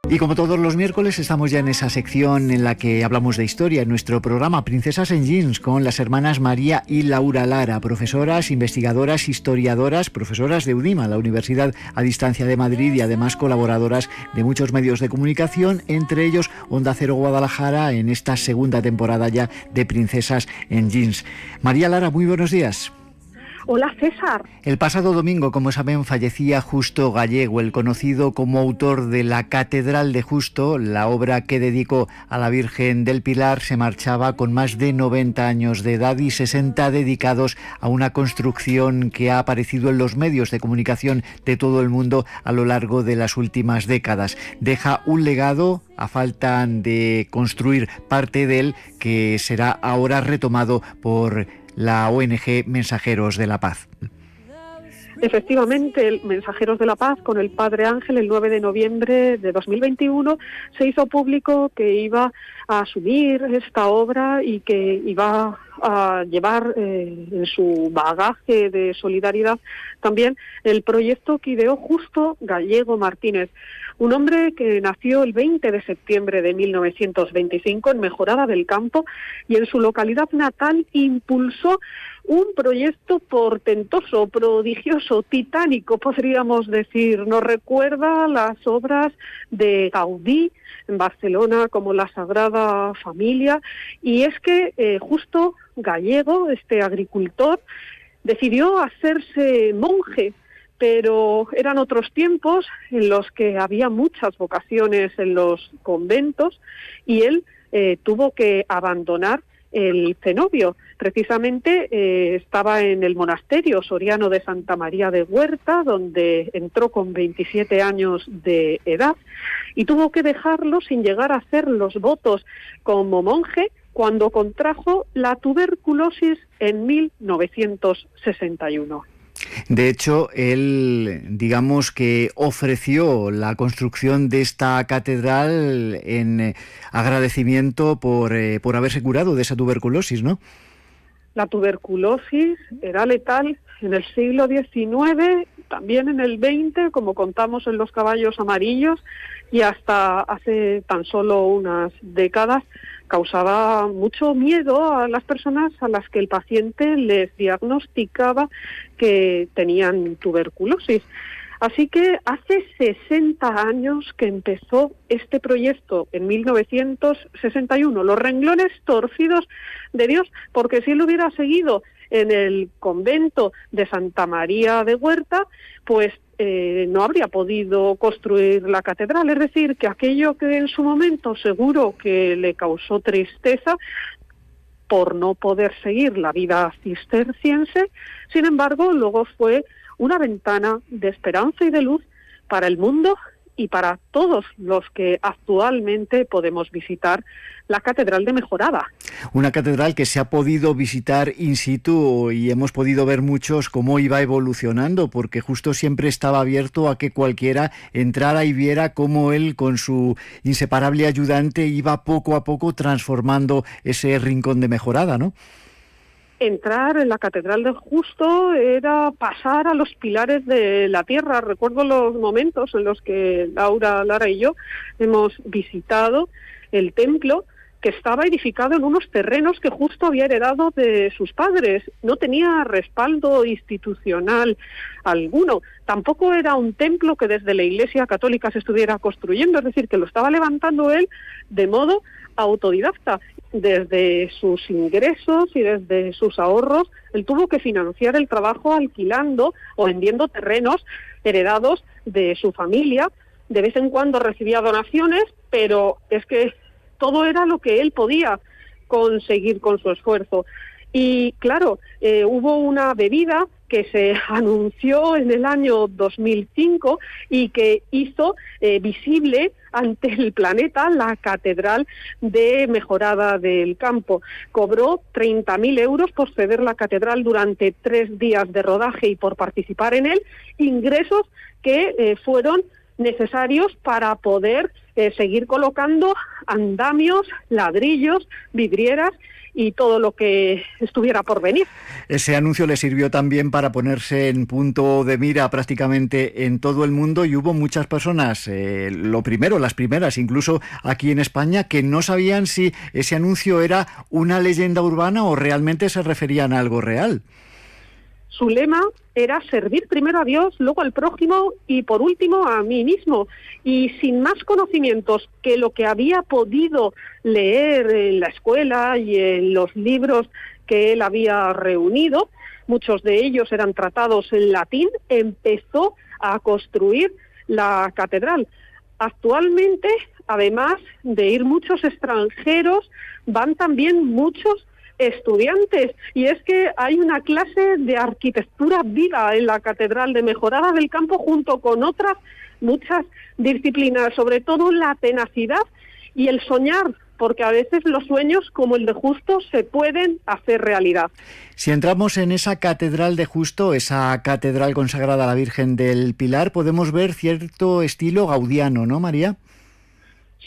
Y como todos los miércoles estamos ya en esa sección en la que hablamos de historia, en nuestro programa Princesas en Jeans, con las hermanas María y Laura Lara, profesoras, investigadoras, historiadoras, profesoras de UDIMA, la Universidad a Distancia de Madrid, y además colaboradoras de muchos medios de comunicación, entre ellos Onda Cero Guadalajara, en esta segunda temporada ya de Princesas en Jeans. María Lara, muy buenos días. Hola, César. El pasado domingo, como saben, fallecía Justo Gallego, el conocido como autor de la Catedral de Justo, la obra que dedicó a la Virgen del Pilar. Se marchaba con más de 90 años de edad y 60 dedicados a una construcción que ha aparecido en los medios de comunicación de todo el mundo a lo largo de las últimas décadas. Deja un legado, a falta de construir parte de él, que será ahora retomado por la ONG Mensajeros de la Paz. Efectivamente, el Mensajeros de la Paz, con el Padre Ángel, el 9 de noviembre de 2021, se hizo público que iba a asumir esta obra y que iba a llevar en su bagaje de solidaridad también el proyecto que ideó Justo Gallego Martínez, un hombre que nació el 20 de septiembre de 1925 en Mejorada del Campo, y en su localidad natal impulsó un proyecto portentoso, prodigioso, titánico, podríamos decir. Nos recuerda las obras de Gaudí en Barcelona, como la Sagrada Familia, y es que Justo Gallego, este agricultor, decidió hacerse monje, pero eran otros tiempos en los que había muchas vocaciones en los conventos, y él tuvo que abandonar el cenobio. Precisamente estaba en el monasterio soriano de Santa María de Huerta, donde entró con 27 años de edad, y tuvo que dejarlo sin llegar a hacer los votos como monje cuando contrajo la tuberculosis en 1961. De hecho, él, digamos que ofreció la construcción de esta catedral en agradecimiento por haberse curado de esa tuberculosis, ¿no? La tuberculosis era letal en el siglo XIX, también en el XX, como contamos en Los Caballos Amarillos, y hasta hace tan solo unas décadas causaba mucho miedo a las personas a las que el paciente les diagnosticaba que tenían tuberculosis. Así que hace 60 años que empezó este proyecto, en 1961, los renglones torcidos de Dios, porque si él hubiera seguido en el convento de Santa María de Huerta, pues no habría podido construir la catedral. Es decir, que aquello que en su momento seguro que le causó tristeza por no poder seguir la vida cisterciense, sin embargo, luego fue una ventana de esperanza y de luz para el mundo y para todos los que actualmente podemos visitar la Catedral de Mejorada. Una catedral que se ha podido visitar in situ y hemos podido ver muchos cómo iba evolucionando, porque Justo siempre estaba abierto a que cualquiera entrara y viera cómo él, con su inseparable ayudante, iba poco a poco transformando ese rincón de Mejorada, ¿no? Entrar en la Catedral de Justo era pasar a los pilares de la tierra. Recuerdo los momentos en los que Laura, Lara y yo hemos visitado el templo, que estaba edificado en unos terrenos que Justo había heredado de sus padres. No tenía respaldo institucional alguno. Tampoco era un templo que desde la Iglesia Católica se estuviera construyendo, es decir, que lo estaba levantando él de modo autodidacta. Desde sus ingresos y desde sus ahorros, él tuvo que financiar el trabajo alquilando o vendiendo terrenos heredados de su familia. De vez en cuando recibía donaciones, pero es que todo era lo que él podía conseguir con su esfuerzo. Y claro, hubo una bebida que se anunció en el año 2005 y que hizo visible ante el planeta la Catedral de Mejorada del Campo. Cobró 30.000 euros por ceder la catedral durante 3 días de rodaje y por participar en él, ingresos que fueron necesarios para poder seguir colocando andamios, ladrillos, vidrieras y todo lo que estuviera por venir. Ese anuncio le sirvió también para ponerse en punto de mira prácticamente en todo el mundo, y hubo muchas personas, las primeras, incluso aquí en España, que no sabían si ese anuncio era una leyenda urbana o realmente se referían a algo real. Su lema era servir primero a Dios, luego al prójimo y por último a mí mismo. Y sin más conocimientos que lo que había podido leer en la escuela y en los libros que él había reunido, muchos de ellos eran tratados en latín, empezó a construir la catedral. Actualmente, además de ir muchos extranjeros, van también muchos estudiantes, y es que hay una clase de arquitectura viva en la Catedral de Mejorada del Campo, junto con otras muchas disciplinas, sobre todo la tenacidad y el soñar, porque a veces los sueños como el de Justo se pueden hacer realidad. Si entramos en esa catedral de Justo, esa catedral consagrada a la Virgen del Pilar, podemos ver cierto estilo gaudiano, ¿no, María?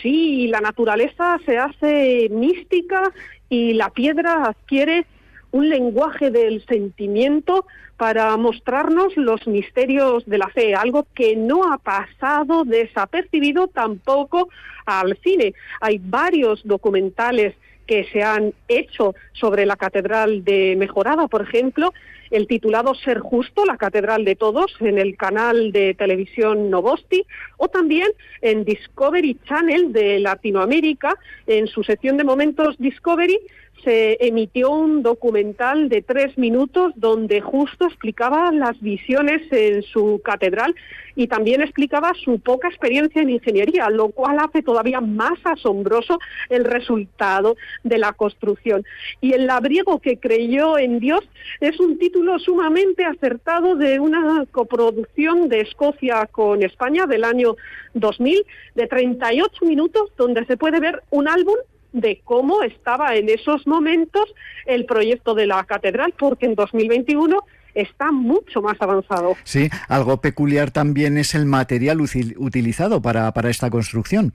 Sí, la naturaleza se hace mística y la piedra adquiere un lenguaje del sentimiento para mostrarnos los misterios de la fe, algo que no ha pasado desapercibido tampoco al cine. Hay varios documentales que se han hecho sobre la Catedral de Mejorada, por ejemplo, el titulado Ser Justo, la Catedral de Todos, en el canal de televisión Novosti, o también en Discovery Channel de Latinoamérica, en su sección de Momentos Discovery, se emitió un documental de 3 minutos donde Justo explicaba las visiones en su catedral y también explicaba su poca experiencia en ingeniería, lo cual hace todavía más asombroso el resultado de la construcción. Y el labriego que creyó en Dios es un título sumamente acertado de una coproducción de Escocia con España del año 2000, de 38 minutos, donde se puede ver un álbum de cómo estaba en esos momentos el proyecto de la catedral, porque en 2021 está mucho más avanzado. Sí, algo peculiar también es el material utilizado para esta construcción.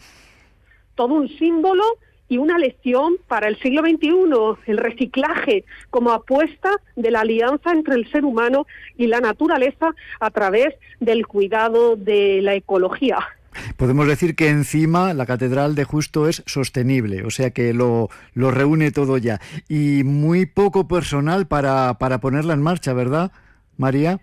Todo un símbolo y una lección para el siglo XXI, el reciclaje como apuesta de la alianza entre el ser humano y la naturaleza a través del cuidado de la ecología. Podemos decir que encima la Catedral de Justo es sostenible, o sea que lo reúne todo ya. Y muy poco personal para ponerla en marcha, ¿verdad, María?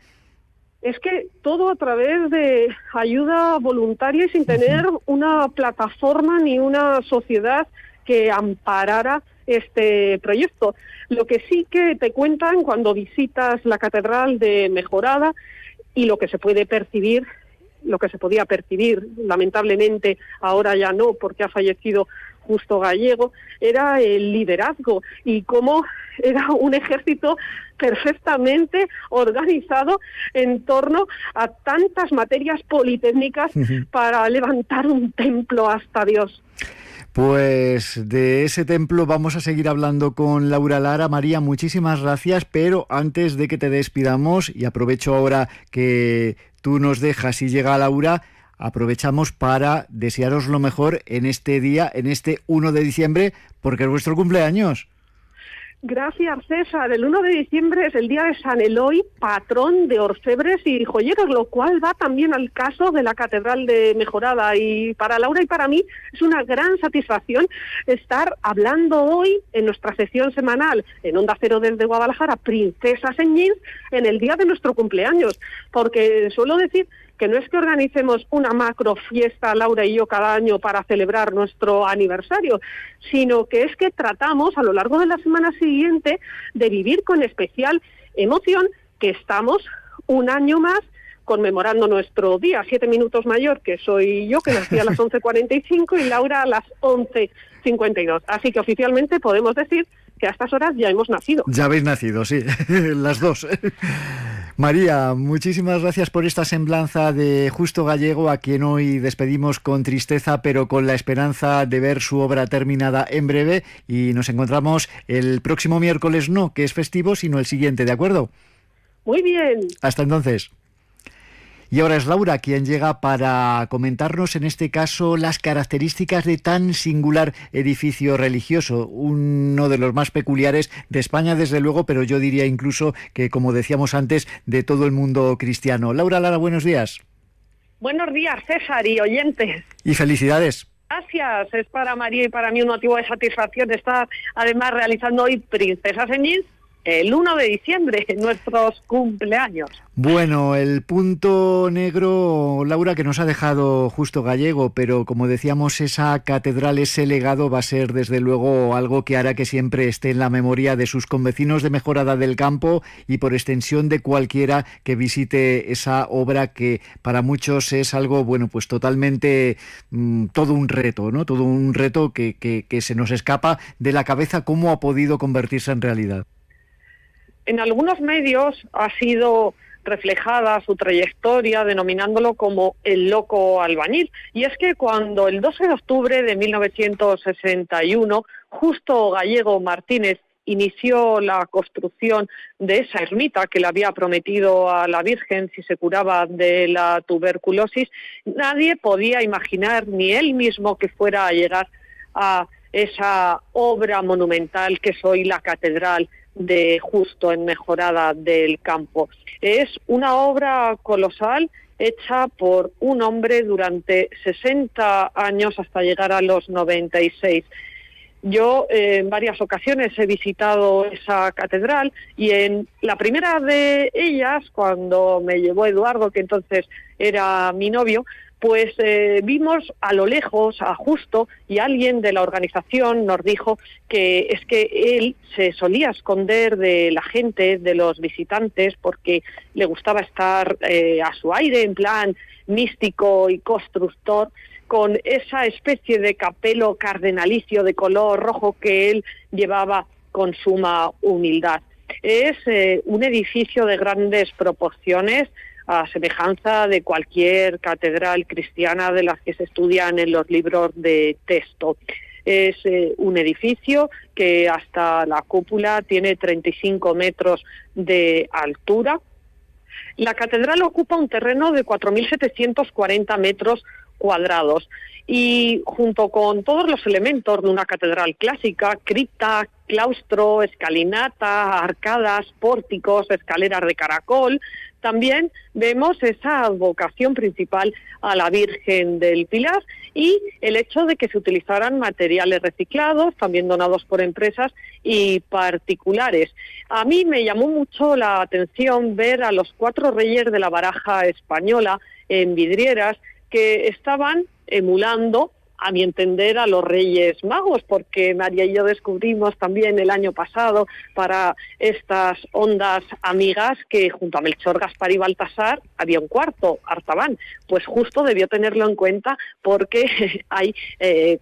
Es que todo a través de ayuda voluntaria y sin tener una plataforma ni una sociedad que amparara este proyecto. Lo que sí que te cuentan cuando visitas la Catedral de Mejorada y lo que se puede percibir, lo que se podía percibir, lamentablemente ahora ya no, porque ha fallecido Justo Gallego, era el liderazgo y cómo era un ejército perfectamente organizado en torno a tantas materias politécnicas para levantar un templo hasta Dios. Pues de ese templo vamos a seguir hablando con Laura Lara. María, muchísimas gracias, pero antes de que te despidamos, y aprovecho ahora que tú nos dejas y llega Laura, aprovechamos para desearos lo mejor en este día, en este 1 de diciembre, porque es vuestro cumpleaños. Gracias, César. El 1 de diciembre es el día de San Eloy, patrón de orfebres y joyeros, lo cual va también al caso de la Catedral de Mejorada. Y para Laura y para mí es una gran satisfacción estar hablando hoy en nuestra sesión semanal en Onda Cero desde Guadalajara, Princesas en Jeans, en el día de nuestro cumpleaños. Porque suelo decir que no es que organicemos una macro fiesta, Laura y yo, cada año para celebrar nuestro aniversario, sino que es que tratamos a lo largo de la semana siguiente de vivir con especial emoción que estamos un año más conmemorando nuestro día, 7 minutos mayor, que soy yo, que nací a las 11:45 y Laura a las 11:52. Así que oficialmente podemos decir que a estas horas ya hemos nacido. Ya habéis nacido, sí, las dos. María, muchísimas gracias por esta semblanza de Justo Gallego, a quien hoy despedimos con tristeza, pero con la esperanza de ver su obra terminada en breve, y nos encontramos el próximo miércoles, no, que es festivo, sino el siguiente, ¿de acuerdo? Muy bien. Hasta entonces. Y ahora es Laura quien llega para comentarnos, en este caso, las características de tan singular edificio religioso, uno de los más peculiares de España, desde luego, pero yo diría incluso que, como decíamos antes, de todo el mundo cristiano. Laura Lara, buenos días. Buenos días, César y oyentes. Y felicidades. Gracias, es para María y para mí un motivo de satisfacción estar además realizando hoy Princesas en Jeans el 1 de diciembre, nuestros cumpleaños. Bueno, el punto negro, Laura, que nos ha dejado Justo Gallego, pero como decíamos, esa catedral, ese legado va a ser desde luego algo que hará que siempre esté en la memoria de sus convecinos de Mejorada del Campo y por extensión de cualquiera que visite esa obra, que para muchos es algo, bueno, pues totalmente todo un reto, ¿no? Todo un reto que se nos escapa de la cabeza cómo ha podido convertirse en realidad. En algunos medios ha sido reflejada su trayectoria denominándolo como el loco albañil. Y es que cuando el 12 de octubre de 1961 Justo Gallego Martínez inició la construcción de esa ermita que le había prometido a la Virgen si se curaba de la tuberculosis, nadie podía imaginar, ni él mismo, que fuera a llegar a esa obra monumental que es hoy la Catedral de Justo en Mejorada del Campo. Es una obra colosal hecha por un hombre durante 60 años hasta llegar a los 96. Yo en varias ocasiones he visitado esa catedral y en la primera de ellas, cuando me llevó Eduardo, que entonces era mi novio, pues vimos a lo lejos a Justo y alguien de la organización nos dijo que es que él se solía esconder de la gente, de los visitantes, porque le gustaba estar a su aire, en plan místico y constructor, con esa especie de capelo cardenalicio de color rojo que él llevaba con suma humildad. Es un edificio de grandes proporciones, a semejanza de cualquier catedral cristiana de las que se estudian en los libros de texto. Es un edificio que hasta la cúpula tiene 35 metros de altura. La catedral ocupa un terreno de 4.740 metros cuadrados y junto con todos los elementos de una catedral clásica, cripta, claustro, escalinata, arcadas, pórticos, escaleras de caracol, también vemos esa vocación principal a la Virgen del Pilar y el hecho de que se utilizaran materiales reciclados, también donados por empresas y particulares. A mí me llamó mucho la atención ver a los 4 reyes de la baraja española en vidrieras que estaban emulando, a mi entender, a los Reyes Magos, porque María y yo descubrimos también el año pasado para estas ondas amigas que junto a Melchor, Gaspar y Baltasar había un cuarto, Artaban. Pues Justo debió tenerlo en cuenta porque hay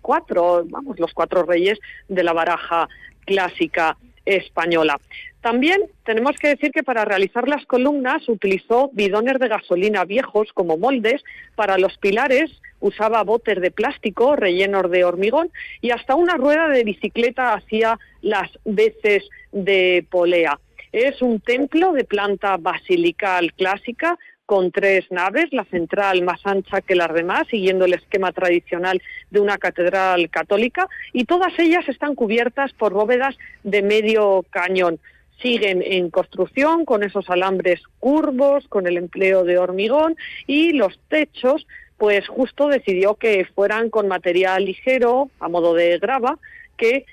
4, los 4 reyes de la baraja clásica española. También tenemos que decir que para realizar las columnas utilizó bidones de gasolina viejos como moldes, para los pilares usaba botes de plástico rellenos de hormigón y hasta una rueda de bicicleta hacía las veces de polea. Es un templo de planta basilical clásica con 3 naves, la central más ancha que las demás, siguiendo el esquema tradicional de una catedral católica, y todas ellas están cubiertas por bóvedas de medio cañón. Siguen en construcción con esos alambres curvos, con el empleo de hormigón, y los techos, pues Justo decidió que fueran con material ligero, a modo de grava, que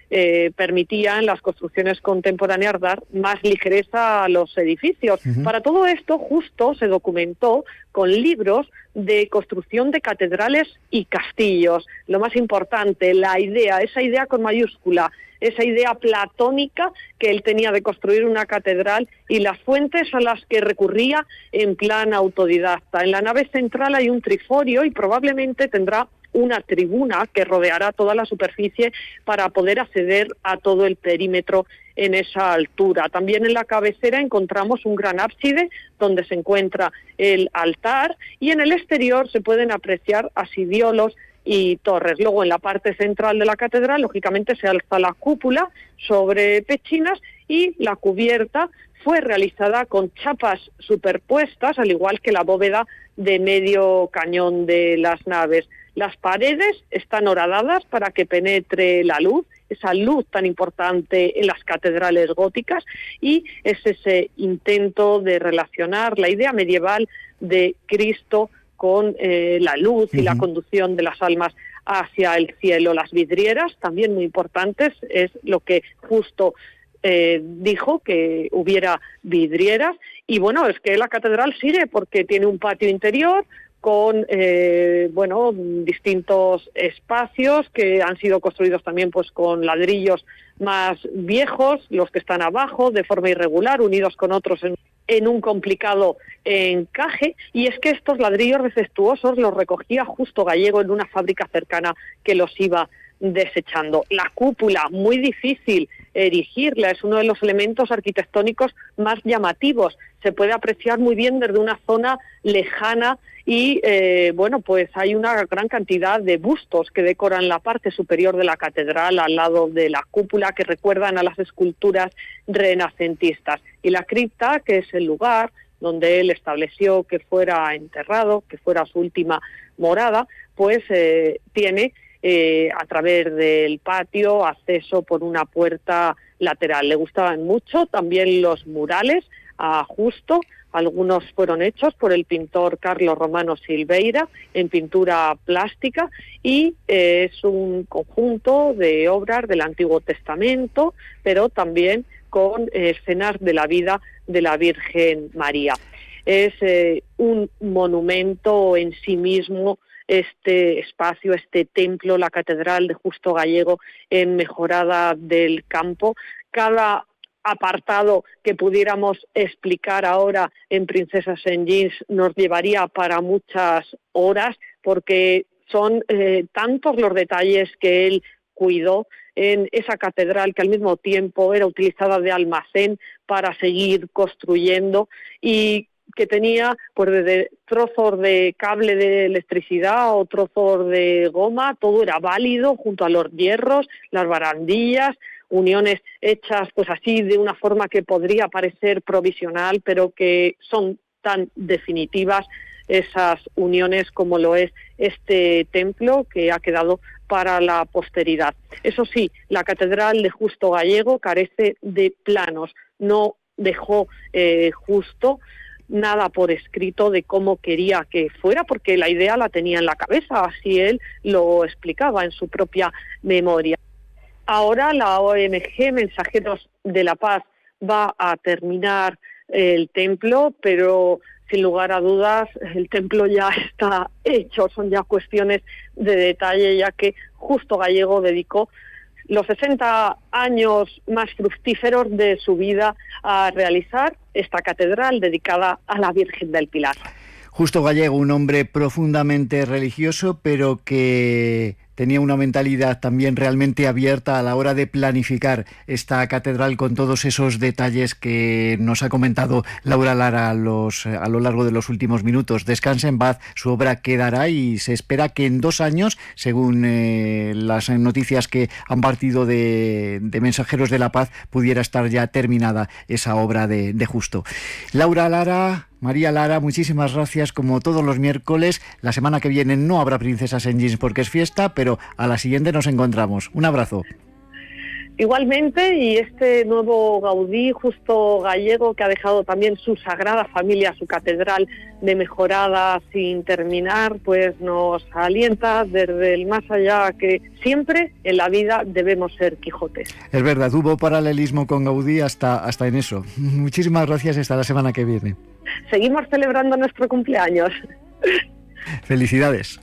permitían las construcciones contemporáneas dar más ligereza a los edificios. Para todo esto, Justo se documentó con libros de construcción de catedrales y castillos. Lo más importante, la idea, esa idea con mayúscula, esa idea platónica que él tenía de construir una catedral y las fuentes a las que recurría en plan autodidacta. En la nave central hay un triforio y probablemente tendrá una tribuna que rodeará toda la superficie para poder acceder a todo el perímetro en esa altura. También en la cabecera encontramos un gran ábside donde se encuentra el altar y en el exterior se pueden apreciar asidiolos y torres. Luego en la parte central de la catedral lógicamente se alza la cúpula sobre pechinas y la cubierta fue realizada con chapas superpuestas, al igual que la bóveda de medio cañón de las naves. Las paredes están horadadas para que penetre la luz, esa luz tan importante en las catedrales góticas, y es ese intento de relacionar la idea medieval de Cristo con la luz y la conducción de las almas hacia el cielo. Las vidrieras, también muy importantes, es lo que Justo dijo, que hubiera vidrieras. Y bueno, es que la catedral sigue porque tiene un patio interior con distintos espacios que han sido construidos también pues con ladrillos más viejos, los que están abajo de forma irregular, unidos con otros en un complicado encaje. Y es que estos ladrillos defectuosos los recogía Justo Gallego en una fábrica cercana que los iba desechando. La cúpula, muy difícil erigirla, es uno de los elementos arquitectónicos más llamativos. Se puede apreciar muy bien desde una zona lejana y pues hay una gran cantidad de bustos que decoran la parte superior de la catedral al lado de la cúpula, que recuerdan a las esculturas renacentistas. Y la cripta, que es el lugar donde él estableció que fuera enterrado, que fuera su última morada, pues tiene a través del patio acceso por una puerta lateral. Le gustaban mucho también los murales a Justo. Algunos fueron hechos por el pintor Carlos Romano Silveira en pintura plástica, y es un conjunto de obras del Antiguo Testamento, pero también con escenas de la vida de la Virgen María. Es un monumento en sí mismo este espacio, este templo, la Catedral de Justo Gallego en Mejorada del Campo. Cada apartado que pudiéramos explicar ahora en Princesas en Jeans nos llevaría para muchas horas, porque son tantos los detalles que él cuidó en esa catedral, que al mismo tiempo era utilizada de almacén para seguir construyendo, y que tenía pues desde trozos de cable de electricidad o trozos de goma, todo era válido, junto a los hierros, las barandillas, uniones hechas pues así de una forma que podría parecer provisional, pero que son tan definitivas esas uniones como lo es este templo, que ha quedado para la posteridad. Eso sí, la Catedral de Justo Gallego carece de planos, no dejó Justo nada por escrito de cómo quería que fuera, porque la idea la tenía en la cabeza, así él lo explicaba en su propia memoria. Ahora la ONG Mensajeros de la Paz va a terminar el templo, pero sin lugar a dudas el templo ya está hecho, son ya cuestiones de detalle, ya que Justo Gallego dedicó los 60 años más fructíferos de su vida a realizar esta catedral dedicada a la Virgen del Pilar. Justo Gallego, un hombre profundamente religioso, pero que tenía una mentalidad también realmente abierta a la hora de planificar esta catedral, con todos esos detalles que nos ha comentado Laura Lara a lo largo de los últimos minutos. Descanse en paz, su obra quedará y se espera que en 2 años, según las noticias que han partido de Mensajeros de la Paz, pudiera estar ya terminada esa obra de Justo. Laura Lara, María Lara, muchísimas gracias, como todos los miércoles. La semana que viene no habrá Princesas en Jeans porque es fiesta, pero a la siguiente nos encontramos. Un abrazo. Igualmente, y este nuevo Gaudí, Justo Gallego, que ha dejado también su Sagrada Familia, su catedral de Mejorada sin terminar, pues nos alienta desde el más allá, que siempre en la vida debemos ser Quijotes. Es verdad, hubo paralelismo con Gaudí hasta en eso. Muchísimas gracias, hasta la semana que viene. Seguimos celebrando nuestro cumpleaños. Felicidades.